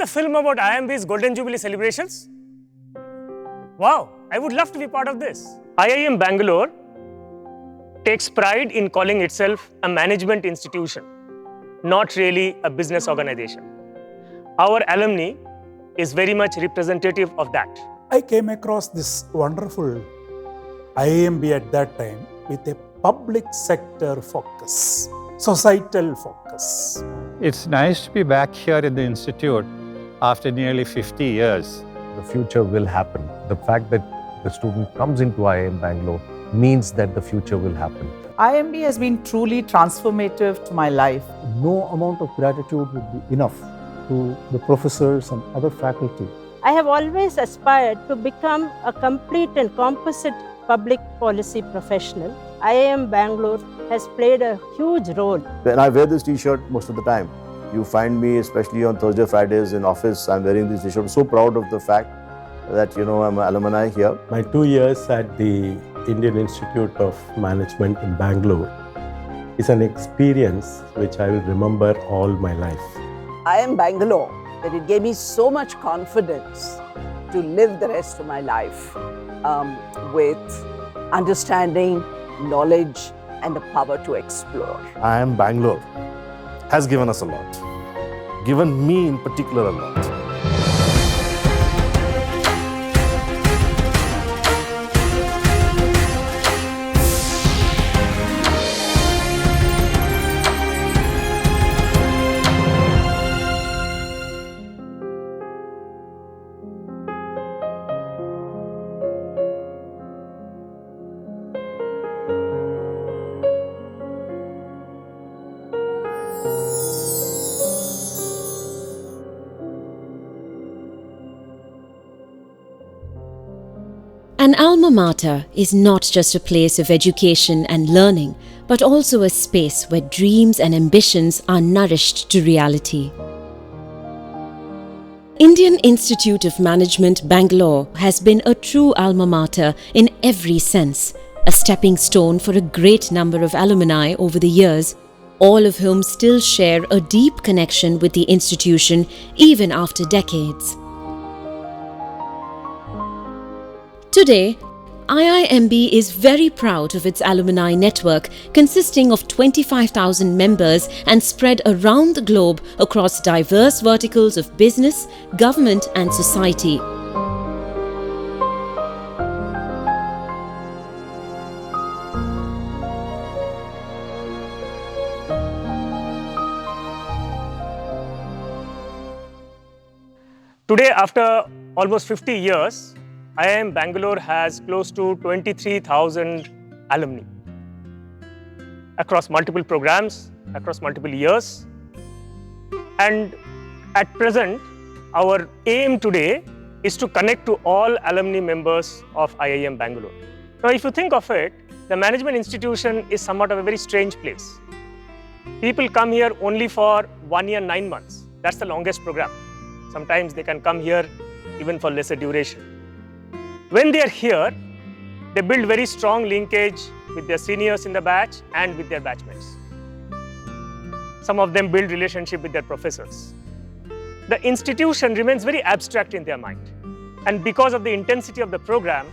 a film about IIMB's Golden Jubilee celebrations? Wow, I would love to be part of this. IIM Bangalore takes pride in calling itself a management institution, not really a business organization. Our alumni is very much representative of that. I came across this wonderful IIMB at that time with a public sector focus, societal focus. It's nice to be back here in the institute after nearly 50 years. The future will happen. The fact that the student comes into IIM Bangalore means that the future will happen. IIMB has been truly transformative to my life. No amount of gratitude would be enough to the professors and other faculty. I have always aspired to become a complete and composite public policy professional. IIM Bangalore has played a huge role. And I wear this t-shirt most of the time. You find me, especially on Thursday, Fridays in office, I'm wearing this t-shirt. I'm so proud of the fact that, I'm an alumni here. My 2 years at the Indian Institute of Management in Bangalore is an experience which I will remember all my life. IIM Bangalore, that it gave me so much confidence to live the rest of my life with understanding, knowledge, and the power to explore. IIM Bangalore has given us a lot, given me in particular a lot. An alma mater is not just a place of education and learning, but also a space where dreams and ambitions are nourished to reality. Indian Institute of Management Bangalore has been a true alma mater in every sense, a stepping stone for a great number of alumni over the years, all of whom still share a deep connection with the institution even after decades. Today, IIMB is very proud of its alumni network consisting of 25,000 members and spread around the globe across diverse verticals of business, government and society. Today, after almost 50 years, IIM Bangalore has close to 23,000 alumni across multiple programs, across multiple years. And at present, our aim today is to connect to all alumni members of IIM Bangalore. Now, if you think of it, the management institution is somewhat of a very strange place. People come here only for 1 year, 9 months. That's the longest program. Sometimes they can come here even for lesser duration. When they are here, they build very strong linkage with their seniors in the batch and with their batchmates. Some of them build relationship with their professors. The institution remains very abstract in their mind. And because of the intensity of the program,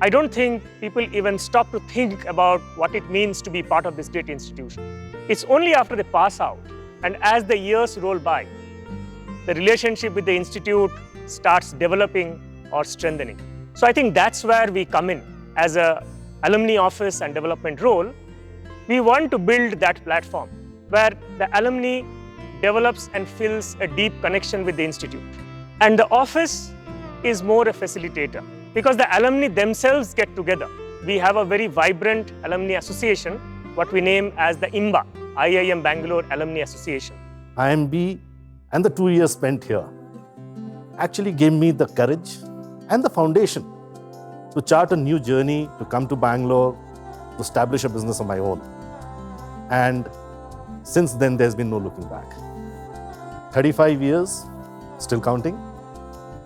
I don't think people even stop to think about what it means to be part of this great institution. It's only after they pass out and as the years roll by, the relationship with the institute starts developing or strengthening. So I think that's where we come in as an alumni office and development role. We want to build that platform where the alumni develops and fills a deep connection with the institute. And the office is more a facilitator because the alumni themselves get together. We have a very vibrant alumni association, what we name as the IIMB, IIM Bangalore Alumni Association. IIMB and the 2 years spent here actually gave me the courage and the foundation to chart a new journey, to come to Bangalore, to establish a business of my own. And since then, there's been no looking back. 35 years, still counting.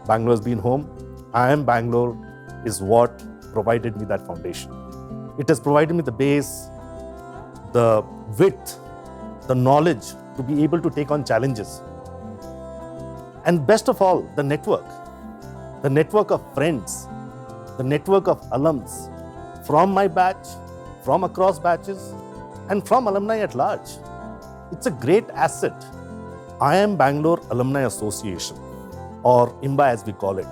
Bangalore has been home. IIM Bangalore is what provided me that foundation. It has provided me the base, the width, the knowledge to be able to take on challenges. And best of all, the network of friends, the network of alums from my batch, from across batches, and from alumni at large. It's a great asset. IIM Bangalore Alumni Association, or IIMB as we call it,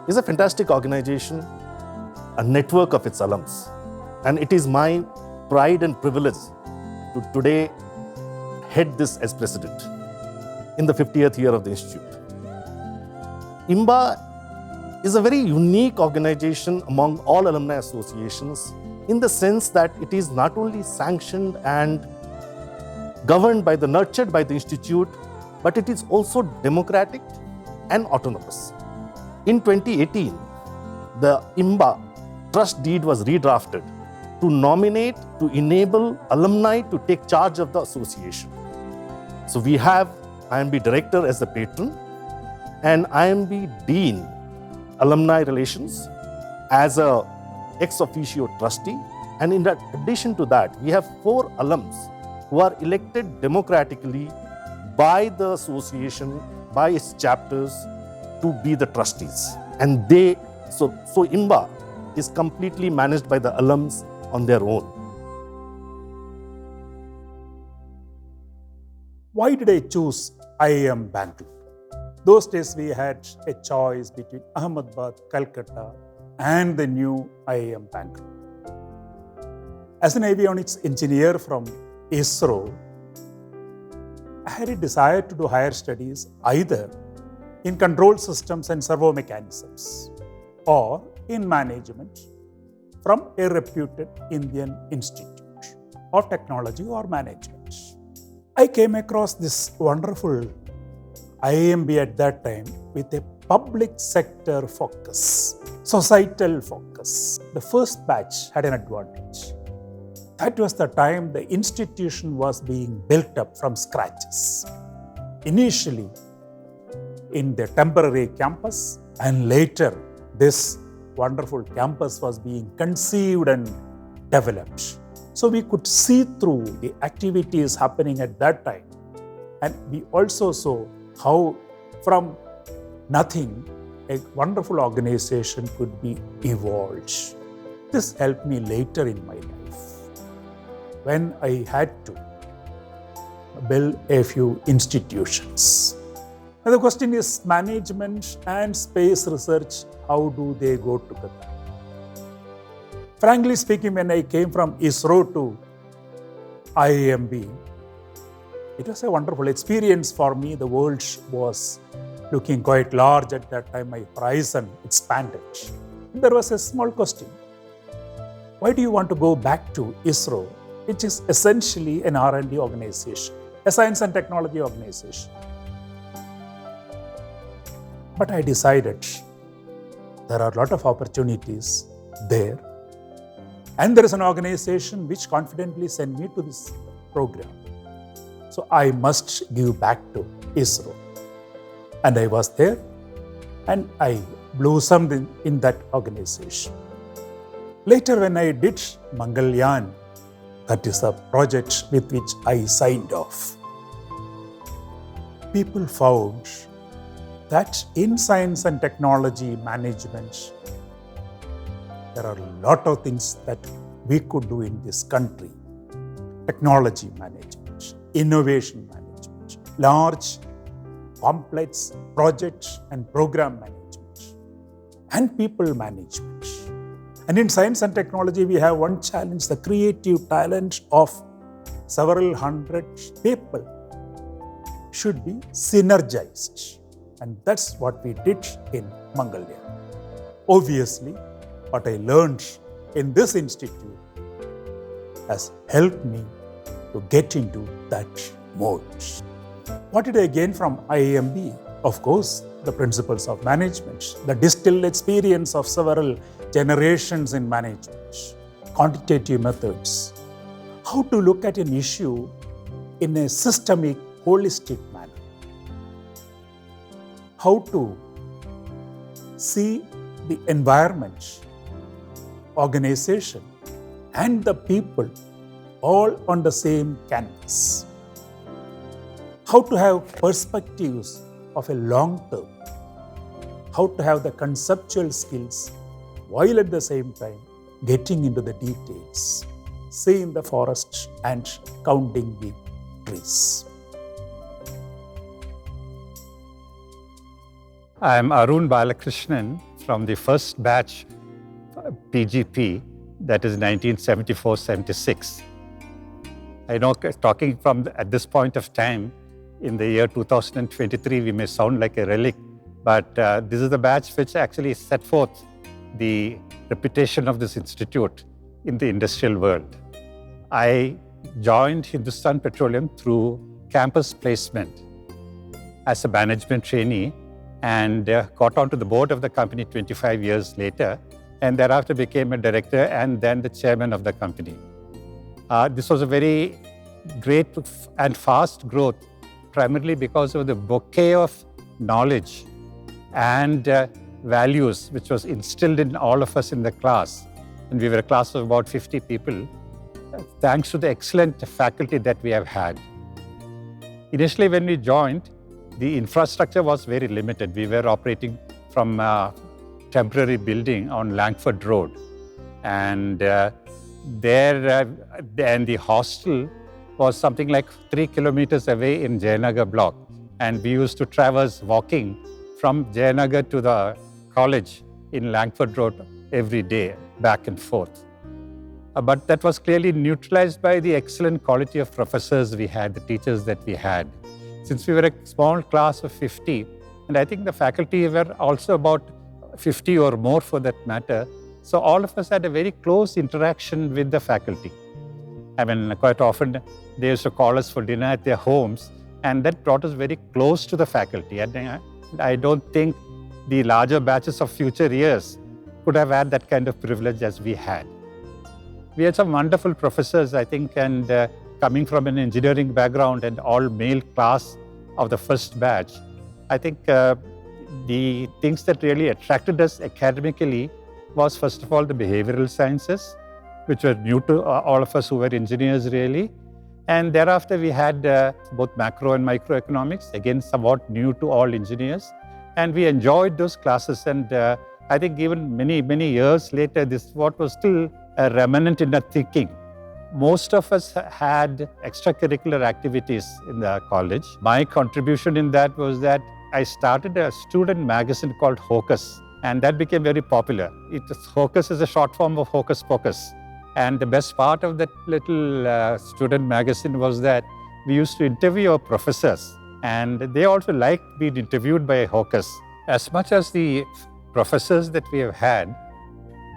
is a fantastic organization, a network of its alums. And it is my pride and privilege to today head this as president in the 50th year of the institute. IIMB is a very unique organization among all alumni associations in the sense that it is not only sanctioned and governed by nurtured by the institute, but it is also democratic and autonomous. In 2018, the IIMB trust deed was redrafted to nominate, to enable alumni to take charge of the association. So we have IIMB Director as the patron and IIMB Dean, Alumni Relations, as a ex officio trustee. And in addition to that, we have 4 alums who are elected democratically by the association, by its chapters, to be the trustees. And so IIMB is completely managed by the alums on their own. Why did I choose IIM Bangalore? Those days we had a choice between Ahmedabad, Calcutta, and the new IIM Bangalore. As an avionics engineer from ISRO, I had a desire to do higher studies either in control systems and servo mechanisms or in management from a reputed Indian institute of technology or management. I came across this wonderful IIMB at that time with a public sector focus, societal focus. The first batch had an advantage. That was the time the institution was being built up from scratches. Initially in the temporary campus, and later this wonderful campus was being conceived and developed. So we could see through the activities happening at that time. And we also saw how from nothing a wonderful organization could be evolved. This helped me later in my life when I had to build a few institutions. Now the question is, management and space research, how do they go together? Frankly speaking, when I came from ISRO to IIMB, it was a wonderful experience for me. The world was looking quite large at that time. My horizon expanded. There was a small question. Why do you want to go back to ISRO, which is essentially an R&D organization, a science and technology organization? But I decided there are a lot of opportunities there. And there is an organization which confidently sent me to this program. So I must give back to ISRO. And I was there and I blossomed in that organization. Later when I did Mangalyaan, that is a project with which I signed off, people found that in science and technology management, there are a lot of things that we could do in this country. Technology management, innovation management, large, complex project and program management, and people management. And in science and technology, we have one challenge, the creative talent of several hundred people should be synergized. And that's what we did in Mangalyaan. Obviously, what I learned in this institute has helped me to get into that mode. What did I gain from IIMB? Of course, the principles of management, the distilled experience of several generations in management, quantitative methods, how to look at an issue in a systemic, holistic manner, how to see the environment, organization, and the people all on the same canvas, how to have perspectives of a long term. How to have the conceptual skills while at the same time getting into the details, seeing the forest and counting the trees. I am Arun Balakrishnan from the first batch PGP, that is 1974-76. I know, talking from at this point of time, in the year 2023, we may sound like a relic, but this is the batch which actually set forth the reputation of this institute in the industrial world. I joined Hindustan Petroleum through campus placement as a management trainee and got onto the board of the company 25 years later, and thereafter became a director and then the chairman of the company. This was a very great and fast growth, primarily because of the bouquet of knowledge and values which was instilled in all of us in the class. And we were a class of about 50 people, thanks to the excellent faculty that we have had. Initially, when we joined, the infrastructure was very limited. We were operating from a temporary building on Langford Road. And the hostel was something like 3 kilometers away in Jayanagar block. And we used to traverse walking from Jayanagar to the college in Langford Road every day, back and forth. But that was clearly neutralized by the excellent quality of professors we had, the teachers that we had. Since we were a small class of 50, and I think the faculty were also about 50 or more for that matter, so all of us had a very close interaction with the faculty. I mean, quite often they used to call us for dinner at their homes, and that brought us very close to the faculty. And I don't think the larger batches of future years could have had that kind of privilege as we had. We had some wonderful professors, I think, and coming from an engineering background and all male class of the first batch, I think the things that really attracted us academically was, first of all, the behavioral sciences, which were new to all of us who were engineers really. And thereafter, we had both macro and microeconomics, again, somewhat new to all engineers. And we enjoyed those classes. And I think even many years later, this is what was still a remnant in our thinking. Most of us had extracurricular activities in the college. My contribution in that was that I started a student magazine called Hocus, and that became very popular. Hocus is a short form of Hocus Pocus. And the best part of that little student magazine was that we used to interview our professors, and they also liked being interviewed by Hocus. As much as the professors that we have had,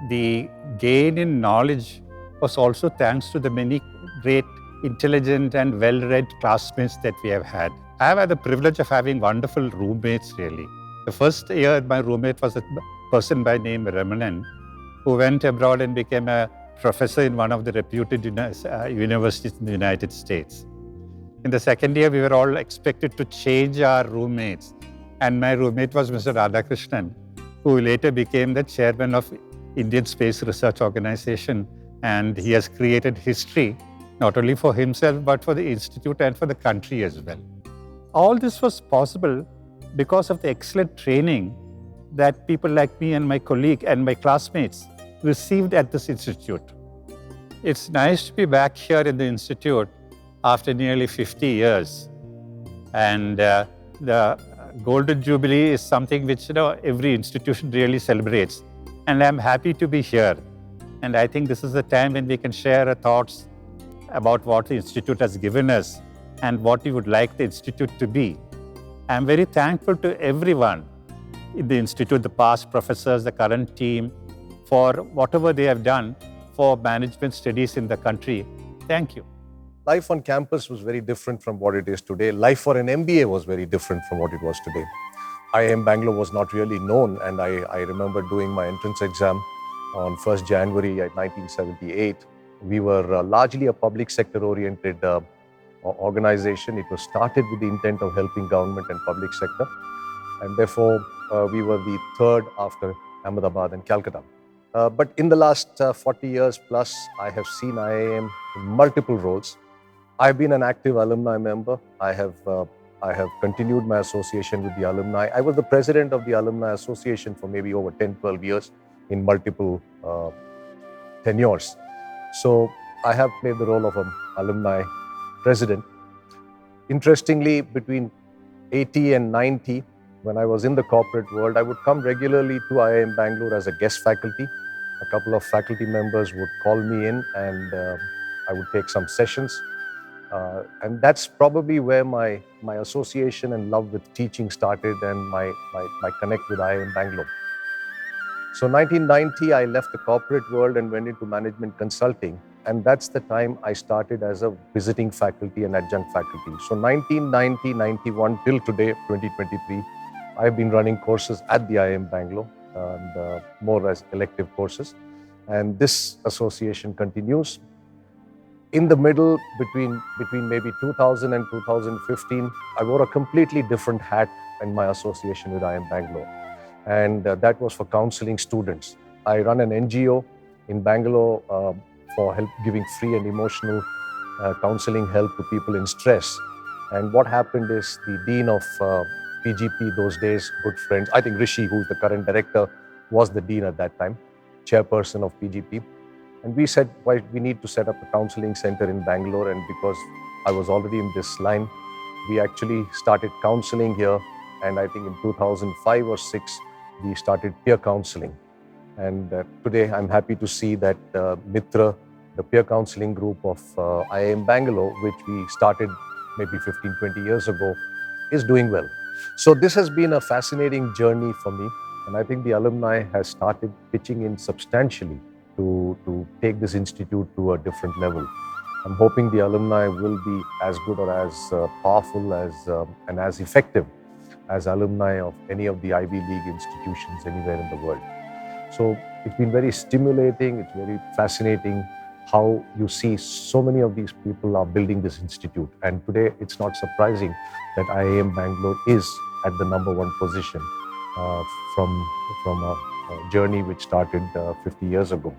the gain in knowledge was also thanks to the many great, intelligent and well-read classmates that we have had. I have had the privilege of having wonderful roommates, really. The first year, my roommate was a person by name Ramanan, who went abroad and became a professor in one of the reputed universities in the United States. In the second year, we were all expected to change our roommates. And my roommate was Mr. Radhakrishnan, who later became the chairman of Indian Space Research Organization. And he has created history, not only for himself, but for the institute and for the country as well. All this was possible because of the excellent training that people like me and my colleague and my classmates received at this institute. It's nice to be back here in the institute after nearly 50 years. And the Golden Jubilee is something which every institution really celebrates. And I'm happy to be here. And I think this is the time when we can share our thoughts about what the Institute has given us and what we would like the Institute to be. I'm very thankful to everyone in the Institute, the past professors, the current team, for whatever they have done for management studies in the country. Thank you. Life on campus was very different from what it is today. Life for an MBA was very different from what it was today. IIM Bangalore was not really known, and I remember doing my entrance exam on 1st January 1978. We were largely a public sector oriented organization. It was started with the intent of helping government and public sector. And therefore, we were the third after Ahmedabad and Calcutta. But in the last 40 years plus, I have seen IIM in multiple roles. I've been an active alumni member. I have I have continued my association with the alumni. I was the president of the Alumni Association for maybe over 10, 12 years in multiple tenures. So I have played the role of an alumni president. Interestingly, between 80 and 90, when I was in the corporate world, I would come regularly to IIM Bangalore as a guest faculty. A couple of faculty members would call me in and I would take some sessions. And that's probably where my association and love with teaching started and my connect with IIM Bangalore. So 1990, I left the corporate world and went into management consulting. And that's the time I started as a visiting faculty and adjunct faculty. So 1990, 91 till today, 2023, I've been running courses at the IIM Bangalore and more as elective courses. And this association continues. In the middle, between maybe 2000 and 2015, I wore a completely different hat in my association with IIM Bangalore. And that was for counseling students. I run an NGO in Bangalore for help giving free and emotional counseling help to people in stress. And what happened is the dean of PGP those days, good friends, I think Rishi, who's the current director, was the dean at that time, chairperson of PGP. And we said, why we need to set up a counseling center in Bangalore. And because I was already in this line, we actually started counseling here. And I think in 2005 or 6, we started peer counseling. And today I'm happy to see that Mitra, the peer counseling group of IIM Bangalore, which we started maybe 15, 20 years ago, is doing well. So this has been a fascinating journey for me. And I think the alumni has started pitching in substantially to take this institute to a different level. I'm hoping the alumni will be as good or as powerful as and as effective as alumni of any of the Ivy League institutions anywhere in the world. So it's been very stimulating, it's very fascinating how you see so many of these people are building this institute. And today it's not surprising that IIM Bangalore is at the #1 position from a journey which started 50 years ago.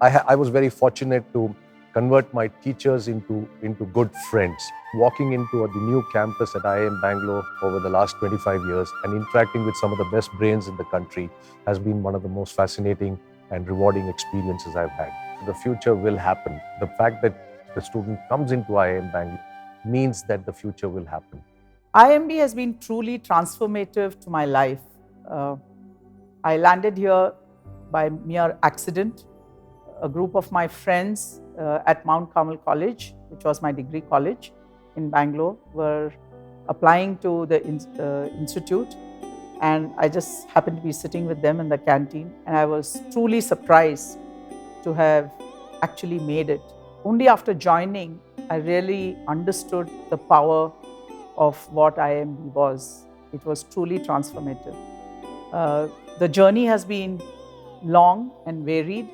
I was very fortunate to convert my teachers into good friends. Walking into the new campus at IIM Bangalore over the last 25 years and interacting with some of the best brains in the country has been one of the most fascinating and rewarding experiences I've had. The future will happen. The fact that the student comes into IIM Bangalore means that the future will happen. IIMB has been truly transformative to my life. I landed here by mere accident. A group of my friends at Mount Carmel College, which was my degree college in Bangalore, were applying to the institute, and I just happened to be sitting with them in the canteen, and I was truly surprised to have actually made it. Only after joining, I really understood the power of what IIMB was. It was truly transformative. The journey has been long and varied.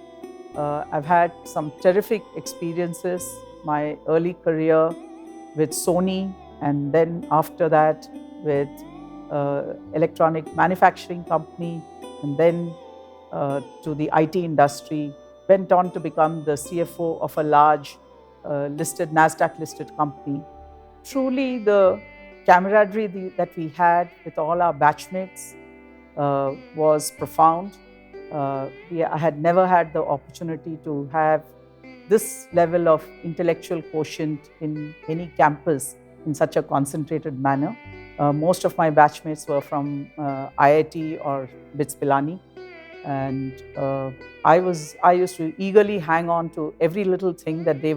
I've had some terrific experiences. My early career with Sony, and then after that with electronic manufacturing company, and then to the IT industry. Went on to become the CFO of a large NASDAQ listed company. Truly the camaraderie that we had with all our batchmates was profound. I had never had the opportunity to have this level of intellectual quotient in any campus in such a concentrated manner. Most of my batchmates were from IIT or BITS Pilani, and I used to eagerly hang on to every little thing that they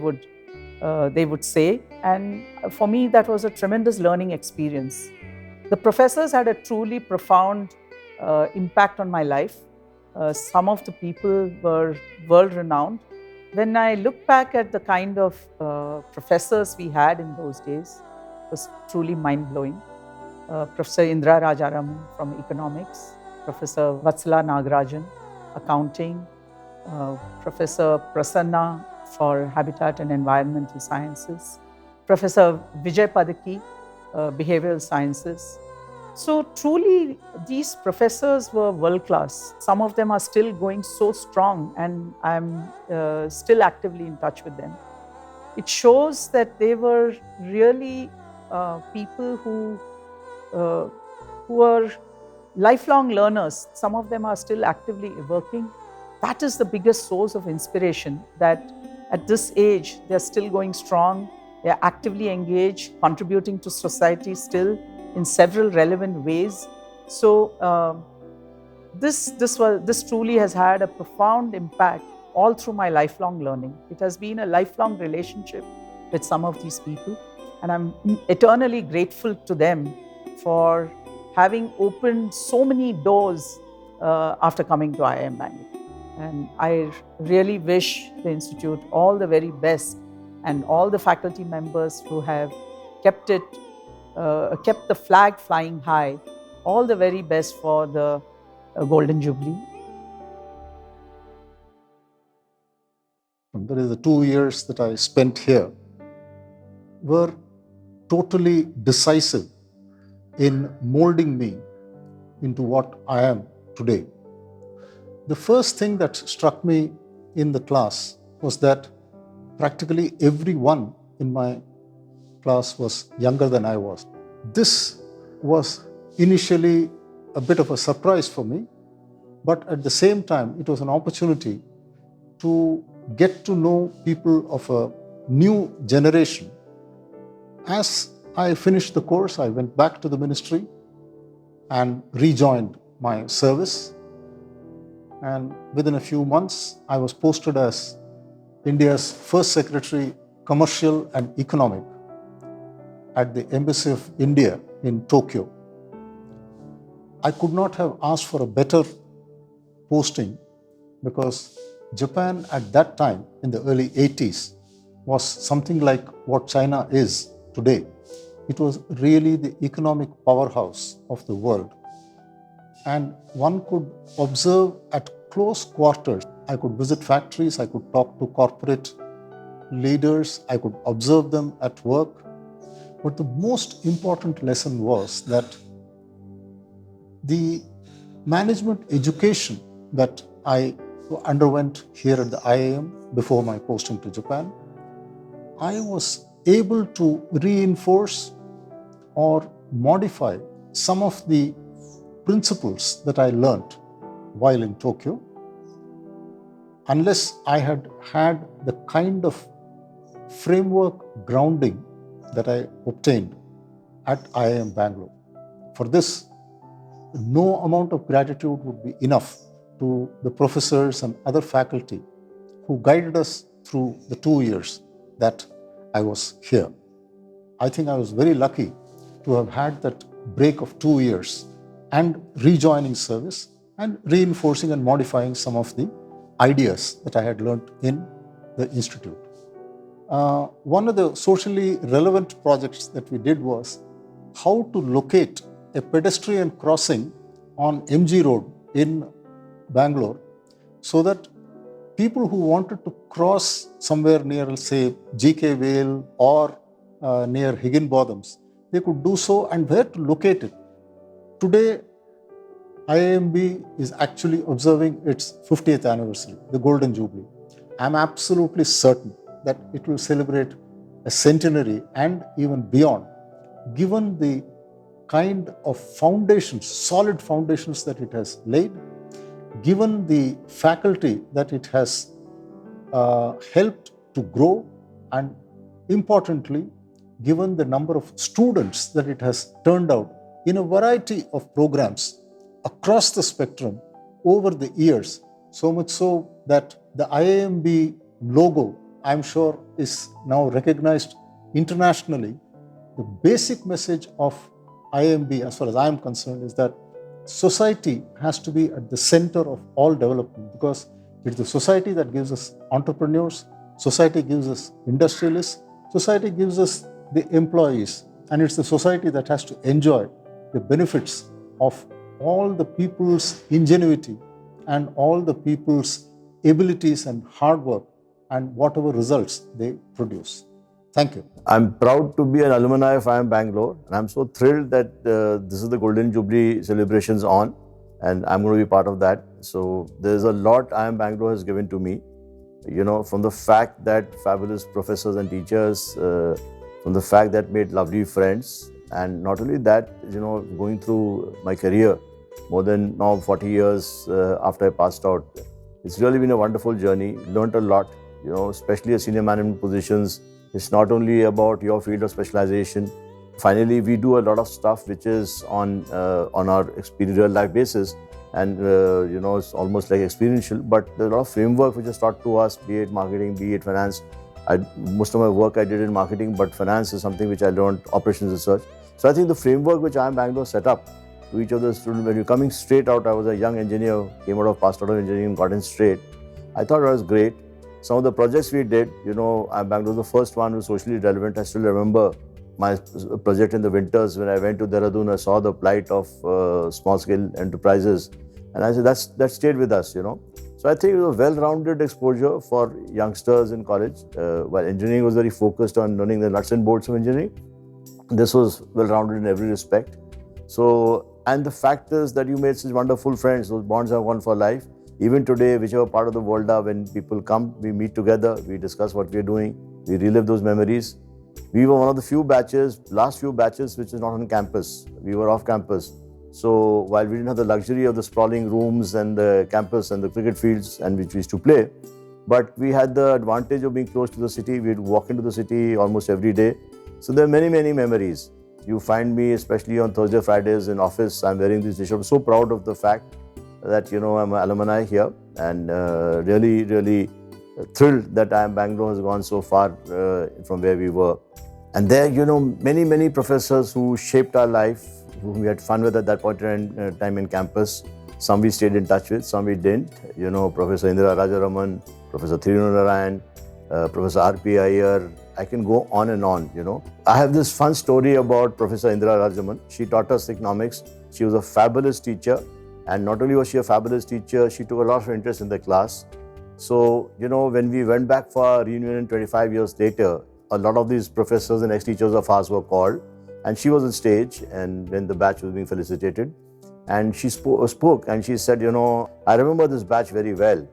would say, and for me that was a tremendous learning experience. The professors had a truly profound impact on my life. Some of the people were world-renowned. When I look back at the kind of professors we had in those days, it was truly mind-blowing. Professor Indra Rajaraman from economics, Professor Vatsala Nagarajan, accounting, Professor Prasanna for habitat and environmental sciences, Professor Vijay Padaki, behavioral sciences. So truly, these professors were world-class. Some of them are still going so strong, and I'm still actively in touch with them. It shows that they were really people who who are lifelong learners. Some of them are still actively working. That is the biggest source of inspiration, that at this age, they're still going strong, they're actively engaged, contributing to society still in several relevant ways. So this truly has had a profound impact all through my lifelong learning. It has been a lifelong relationship with some of these people, and I'm eternally grateful to them for having opened so many doors after coming to IIM Bangalore. And I really wish the Institute all the very best, and all the faculty members who have kept the flag flying high, all the very best for the Golden Jubilee. There is the 2 years that I spent here were totally decisive in molding me into what I am today. The first thing that struck me in the class was that practically everyone in my class was younger than I was. This was initially a bit of a surprise for me, but at the same time, it was an opportunity to get to know people of a new generation. As I finished the course, I went back to the ministry and rejoined my service. And within a few months, I was posted as India's first Secretary, Commercial and Economic at the Embassy of India in Tokyo. I could not have asked for a better posting, because Japan at that time, in the early 80s, was something like what China is today. It was really the economic powerhouse of the world. And one could observe at close quarters. I could visit factories, I could talk to corporate leaders, I could observe them at work. But the most important lesson was that the management education that I underwent here at the IIM before my posting to Japan, I was able to reinforce or modify some of the principles that I learned while in Tokyo, unless I had had the kind of framework grounding that I obtained at IIM Bangalore. For this, no amount of gratitude would be enough to the professors and other faculty who guided us through the 2 years that I was here. I think I was very lucky to have had that break of 2 years and rejoining service and reinforcing and modifying some of the ideas that I had learned in the institute. One of the socially relevant projects that we did was how to locate a pedestrian crossing on MG Road in Bangalore, so that people who wanted to cross somewhere near, say, GK Vale or near Higginbotham's, they could do so, and where to locate it. Today, IIMB is actually observing its 50th anniversary, the Golden Jubilee. I'm absolutely certain that it will celebrate a centenary and even beyond, given the kind of foundations, solid foundations that it has laid, given the faculty that it has helped to grow, and importantly, given the number of students that it has turned out in a variety of programs across the spectrum over the years, so much so that the IIMB logo, I'm sure, is now recognized internationally. The basic message of IIMB, as far as I am concerned, is that society has to be at the center of all development, because it's the society that gives us entrepreneurs, society gives us industrialists, society gives us the employees, and it's the society that has to enjoy the benefits of all the people's ingenuity and all the people's abilities and hard work and whatever results they produce. Thank you. I'm proud to be an alumni of IIM Bangalore, and I'm so thrilled that this is the Golden Jubilee celebrations on, and I'm going to be part of that. So there's a lot IIM Bangalore has given to me, you know, from the fact that fabulous professors and teachers, from the fact that made lovely friends, And not only that, going through my career, more than now 40 years after I passed out, it's really been a wonderful journey. Learned a lot, especially at senior management positions. It's not only about your field of specialization. Finally, we do a lot of stuff which is on our real life basis, and it's almost like experiential. But there's a lot of framework which is taught to us, be it marketing, be it finance. Most of my work I did in marketing, but finance is something which I learned, operations research. So I think the framework which IIM Bangalore set up to each of the students, when you're coming straight out, I was a young engineer, came out of passed out of engineering and got in straight. I thought it was great. Some of the projects we did, IIM Bangalore was the first one was socially relevant. I still remember my project in the winters when I went to Dehradun. I saw the plight of small-scale enterprises, and I said that stayed with us. So I think it was a well-rounded exposure for youngsters in college. While engineering was very focused on learning the nuts and bolts of engineering, this was well-rounded in every respect. So, and the fact is that you made such wonderful friends. Those bonds are one for life. Even today, whichever part of the world are, when people come, we meet together, we discuss what we are doing, we relive those memories. We were one of the few batches, last few batches, which is not on campus. We were off campus. So while we didn't have the luxury of the sprawling rooms and the campus and the cricket fields and which we used to play, but we had the advantage of being close to the city. We'd walk into the city almost every day. So there are many, many memories. You find me, especially on Thursday, Fridays in office, I'm wearing this t-shirt. I'm so proud of the fact that, I'm an alumni here, and really, really thrilled that IIM Bangalore has gone so far from where we were. And there, many, many professors who shaped our life, whom we had fun with at that point in time in campus. Some we stayed in touch with, some we didn't. Professor Indira Rajaraman, Professor Thirunu Narayan, Professor R.P. Iyer. I can go on and on, I have this fun story about Professor Indira Rajaraman. She taught us economics. She was a fabulous teacher. And not only was she a fabulous teacher, she took a lot of interest in the class. So, when we went back for our reunion 25 years later, a lot of these professors and ex-teachers of ours were called. And she was on stage, and when the batch was being felicitated, and she spoke and she said, I remember this batch very well.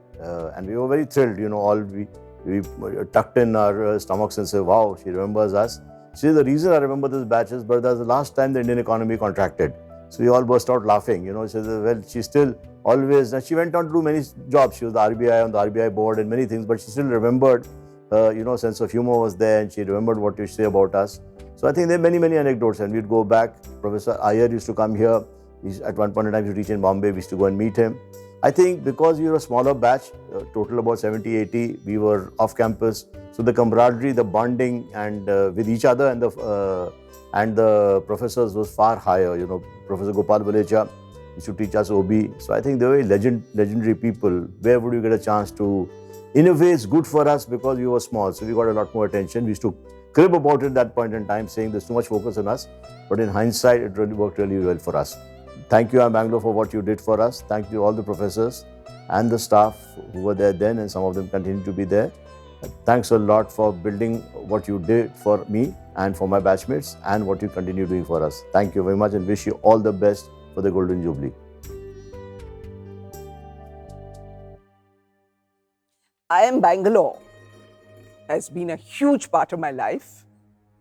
And we were very thrilled, all we tucked in our stomachs and said, wow, she remembers us. She said, the reason I remember this batch is, but that's the last time the Indian economy contracted. So we all burst out laughing, She said, well, she still always, and she went on to do many jobs. She was the RBI on the RBI board and many things, but she still remembered, sense of humor was there, and she remembered what you say about us. So I think there are many, many anecdotes, and we'd go back. Professor Iyer used to come here. At one point in time, he used to teach in Bombay. We used to go and meet him. I think because we were a smaller batch, total about 70, 80, we were off campus. So the camaraderie, the bonding, and with each other and the professors was far higher. Professor Gopal Valecha used to teach us OB. So I think they were legendary people. Where would you get a chance to? In a way, it's good for us because we were small, so we got a lot more attention. We used to crib about it at that point in time, saying there's too much focus on us. But in hindsight, it really worked really well for us. Thank you, IIM Bangalore, for what you did for us. Thank you all the professors and the staff who were there then, and some of them continue to be there. Thanks a lot for building what you did for me and for my batchmates, and what you continue doing for us. Thank you very much, and wish you all the best for the Golden Jubilee. IIM Bangalore has been a huge part of my life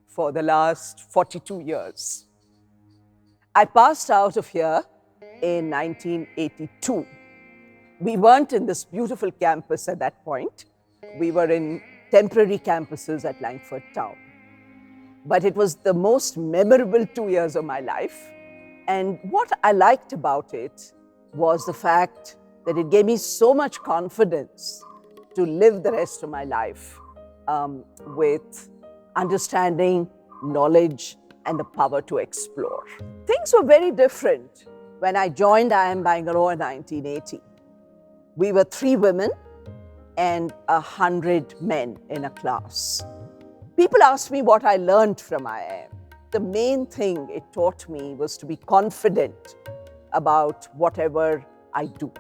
for the last 42 years. I passed out of here in 1982. We weren't in this beautiful campus at that point. We were in temporary campuses at Langford Town. But it was the most memorable 2 years of my life. And what I liked about it was the fact that it gave me so much confidence to live the rest of my life with understanding, knowledge, and the power to explore. Things were very different when I joined IIM Bangalore in 1980. We were 3 women and 100 men in a class. People asked me what I learned from IIM. The main thing it taught me was to be confident about whatever I do.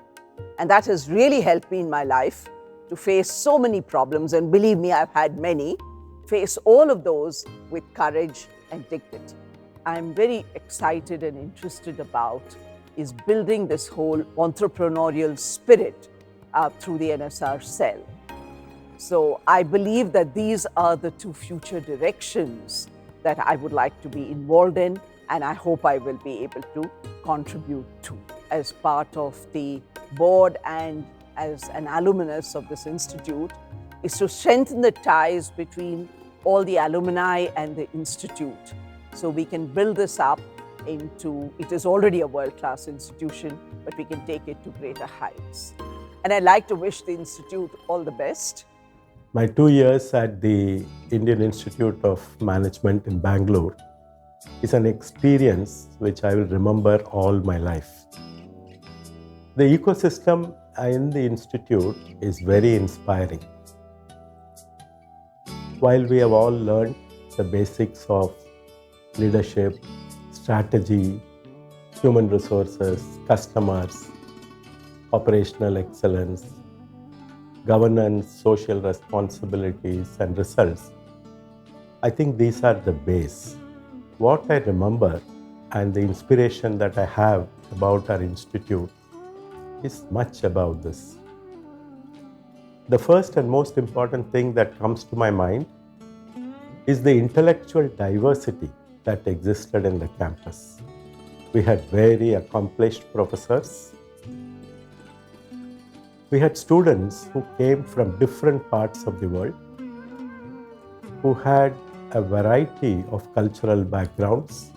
And that has really helped me in my life to face so many problems, and believe me, I've had many, face all of those with courage and dignity. I'm very excited and interested about is building this whole entrepreneurial spirit through the NSR cell. So I believe that these are the 2 future directions that I would like to be involved in, and I hope I will be able to contribute to as part of the board and as an alumnus of this institute, is to strengthen the ties between all the alumni and the institute, so we can build this up into, it is already a world-class institution, but we can take it to greater heights. And I'd like to wish the institute all the best. My 2 years at the Indian Institute of Management in Bangalore is an experience which I will remember all my life. The ecosystem in the institute is very inspiring. While we have all learned the basics of leadership, strategy, human resources, customers, operational excellence, governance, social responsibilities, and results, I think these are the base. What I remember and the inspiration that I have about our institute is much about this. The first and most important thing that comes to my mind is the intellectual diversity that existed in the campus. We had very accomplished professors. We had students who came from different parts of the world, who had a variety of cultural backgrounds,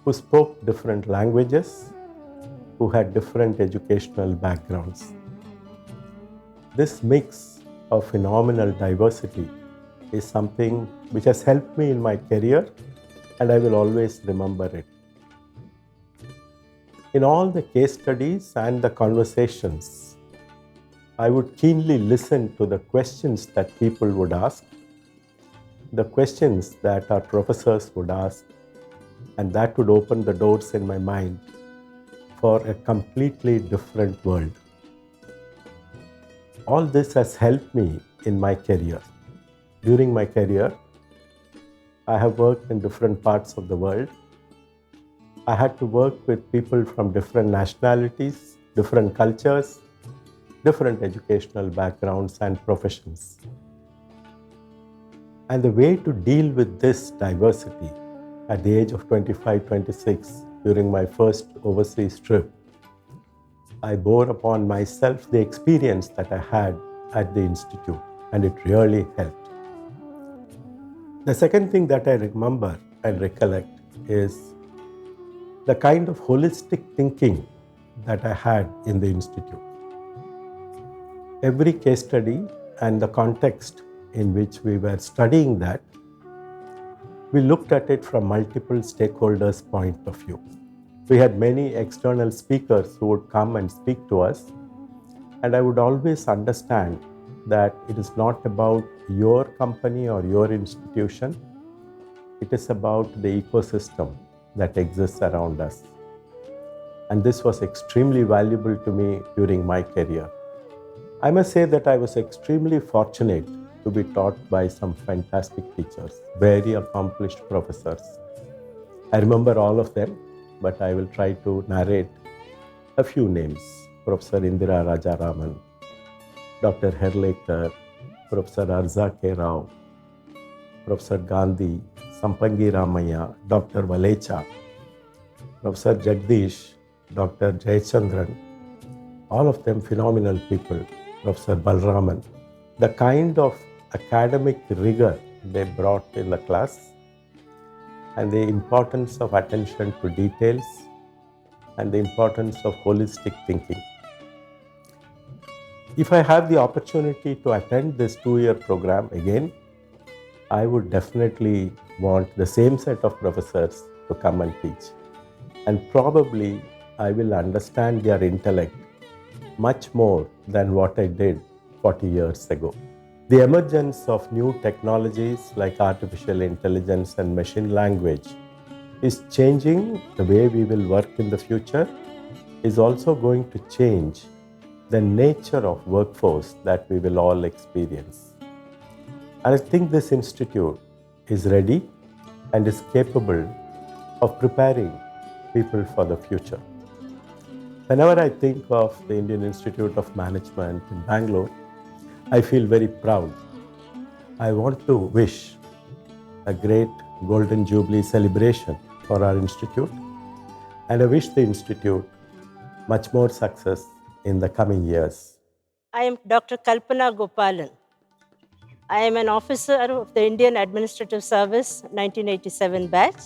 who spoke different languages, who had different educational backgrounds. This mix of phenomenal diversity is something which has helped me in my career, and I will always remember it. In all the case studies and the conversations, I would keenly listen to the questions that people would ask, the questions that our professors would ask, and that would open the doors in my mind for a completely different world. All this has helped me in my career. During my career, I have worked in different parts of the world. I had to work with people from different nationalities, different cultures, different educational backgrounds and professions. And the way to deal with this diversity at the age of 25, 26, during my first overseas trip, I bore upon myself the experience that I had at the institute, and it really helped. The second thing that I remember and recollect is the kind of holistic thinking that I had in the institute. Every case study and the context in which we were studying that, we looked at it from multiple stakeholders' point of view. We had many external speakers who would come and speak to us, and I would always understand that it is not about your company or your institution, it is about the ecosystem that exists around us. And this was extremely valuable to me during my career. I must say that I was extremely fortunate to be taught by some fantastic teachers, very accomplished professors. I remember all of them, but I will try to narrate a few names. Professor Indira Rajaraman, Dr. Herlekar, Professor Arza K. Rao, Professor Gandhi, Sampangi Ramaya, Dr. Valecha, Professor Jagdish, Dr. Jayachandran, all of them phenomenal people, Professor Balraman. The kind of academic rigor they brought in the class and the importance of attention to details and the importance of holistic thinking. If I have the opportunity to attend this 2-year program again, I would definitely want the same set of professors to come and teach. And probably I will understand their intellect much more than what I did 40 years ago. The emergence of new technologies like artificial intelligence and machine language is changing the way we will work in the future, is also going to change the nature of workforce that we will all experience. And I think this institute is ready and is capable of preparing people for the future. Whenever I think of the Indian Institute of Management in Bangalore, I feel very proud. I want to wish a great Golden Jubilee celebration for our institute, and I wish the institute much more success in the coming years. I am Dr. Kalpana Gopalan. I am an officer of the Indian Administrative Service 1987 batch.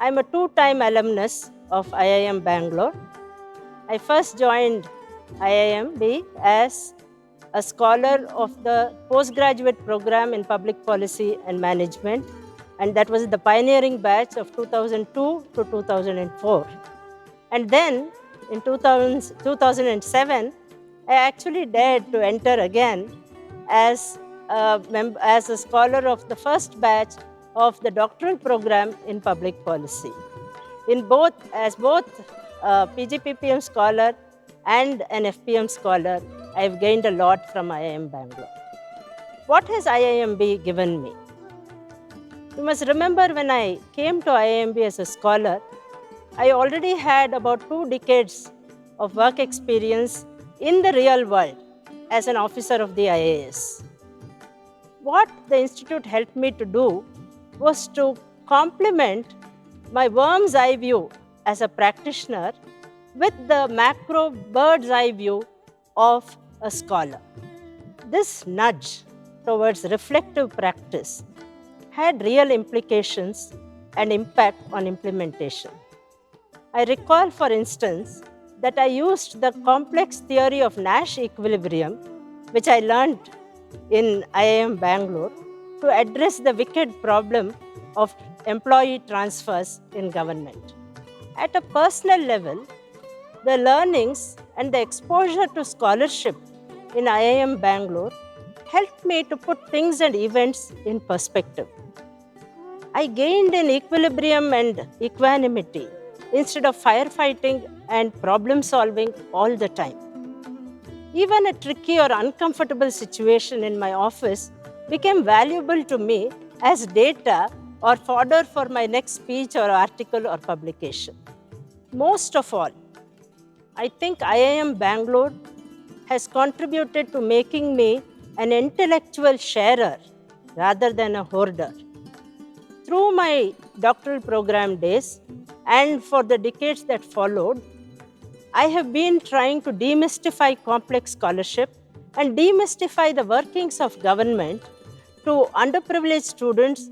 I am a two-time alumnus of IIM Bangalore. I first joined IIMB as a scholar of the postgraduate program in public policy and management, and that was the pioneering batch of 2002 to 2004. And then in 2007, I actually dared to enter again as a scholar of the first batch of the doctoral program in public policy. As both PGPPM scholar and an FPM scholar, I've gained a lot from IIM Bangalore. What has IIMB given me? You must remember, when I came to IIMB as a scholar, I already had about 2 decades of work experience in the real world as an officer of the IAS. What the institute helped me to do was to complement my worm's eye view as a practitioner with the macro bird's eye view of a scholar. This nudge towards reflective practice had real implications and impact on implementation. I recall, for instance, that I used the complex theory of Nash equilibrium, which I learned in IIM Bangalore, to address the wicked problem of employee transfers in government. At a personal level, the learnings and the exposure to scholarship in IIM Bangalore helped me to put things and events in perspective. I gained in equilibrium and equanimity instead of firefighting and problem solving all the time. Even a tricky or uncomfortable situation in my office became valuable to me as data or fodder for my next speech or article or publication. Most of all, I think IIM Bangalore has contributed to making me an intellectual sharer rather than a hoarder. Through my doctoral program days and for the decades that followed, I have been trying to demystify complex scholarship and demystify the workings of government to underprivileged students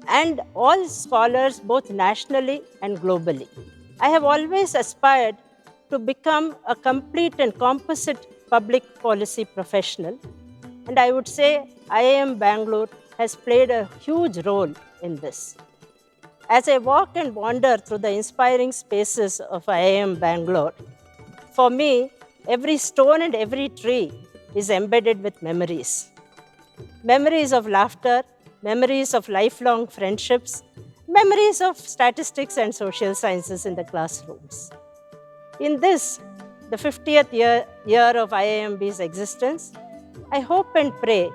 and all scholars, both nationally and globally. I have always aspired to become a complete and composite public policy professional, and I would say IIM Bangalore has played a huge role in this. As I walk and wander through the inspiring spaces of IIM Bangalore, for me, every stone and every tree is embedded with memories. Memories of laughter, memories of lifelong friendships, memories of statistics and social sciences in the classrooms. In this, the 50th year of IIMB's existence, I hope and pray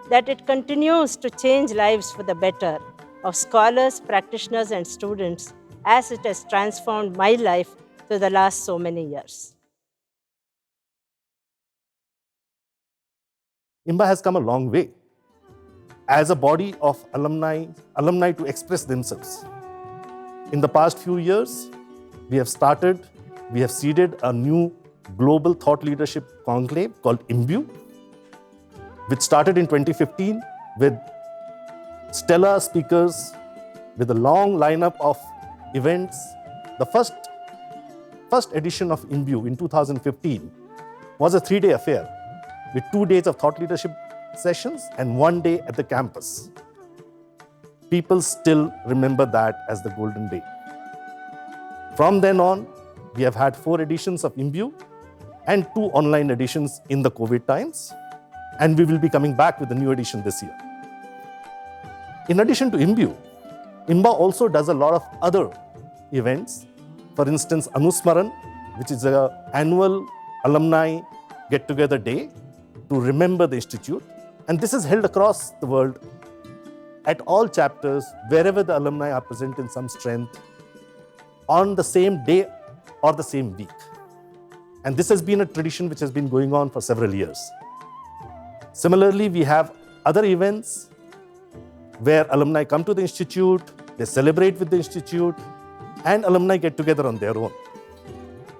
that it continues to change lives for the better of scholars, practitioners, and students as it has transformed my life through the last so many years. IIMB has come a long way as a body of alumni to express themselves. In the past few years, we have seeded a new global thought leadership conclave called IIMB, which started in 2015 with stellar speakers, with a long lineup of events. The first edition of IIMB in 2015 was a 3-day affair with 2 days of thought leadership sessions and 1 day at the campus. People still remember that as the golden day. From then on, we have had 4 editions of IIMB and 2 online editions in the COVID times, and we will be coming back with a new edition this year. In addition to IIMB, IIMB also does a lot of other events. For instance, Anusmaran, which is an annual alumni get-together day to remember the institute. And this is held across the world at all chapters, wherever the alumni are present in some strength, on the same day or the same week. And this has been a tradition which has been going on for several years. Similarly, we have other events where alumni come to the institute, they celebrate with the institute, and alumni get together on their own.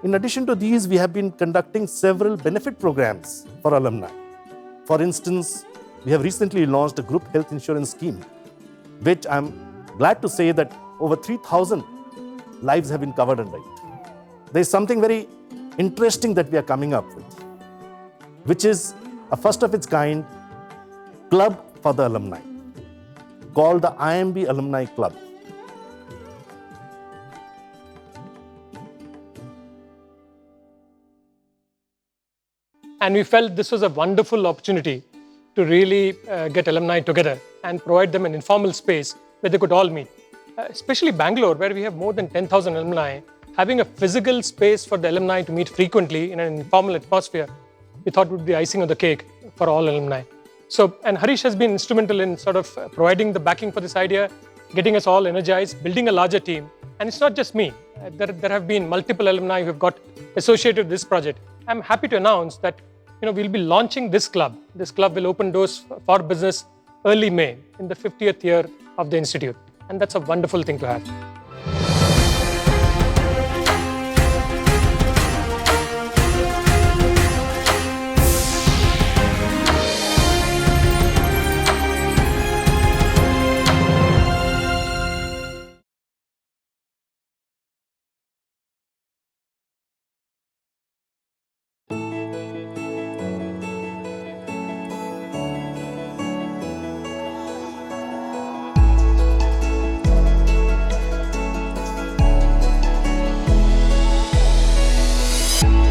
In addition to these, we have been conducting several benefit programs for alumni. For instance, we have recently launched a group health insurance scheme, which I'm glad to say that over 3,000 lives have been covered under it. There's something very interesting that we are coming up with, which is a first of its kind club for the alumni, called the IIMB Alumni Club. And we felt this was a wonderful opportunity to really get alumni together and provide them an informal space where they could all meet. Especially Bangalore, where we have more than 10,000 alumni, having a physical space for the alumni to meet frequently in an informal atmosphere, we thought would be icing on the cake for all alumni. So, and Harish has been instrumental in sort of providing the backing for this idea, getting us all energized, building a larger team. And it's not just me. There have been multiple alumni who have got associated with this project. I'm happy to announce that we'll be launching this club. This club will open doors for business early May in the 50th year of the institute. And that's a wonderful thing to have.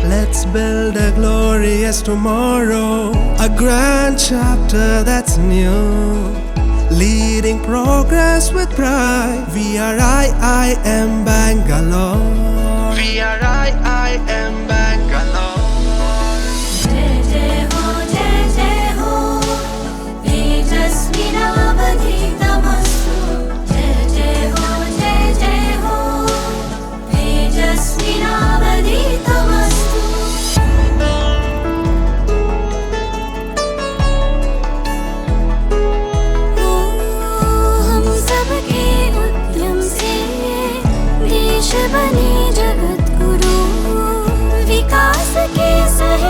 Let's build a glorious tomorrow, a grand chapter that's new, leading progress with pride. We are IIM Bangalore. We are IIM Bangalore. Jai Jai Ho, Jai Jai Ho, Tejasvi Navaditamastu. Jai Jai Ho, Jai Jai Ho, Tejasvi Navaditamastu. बनी जगत गुरु विकास के सहे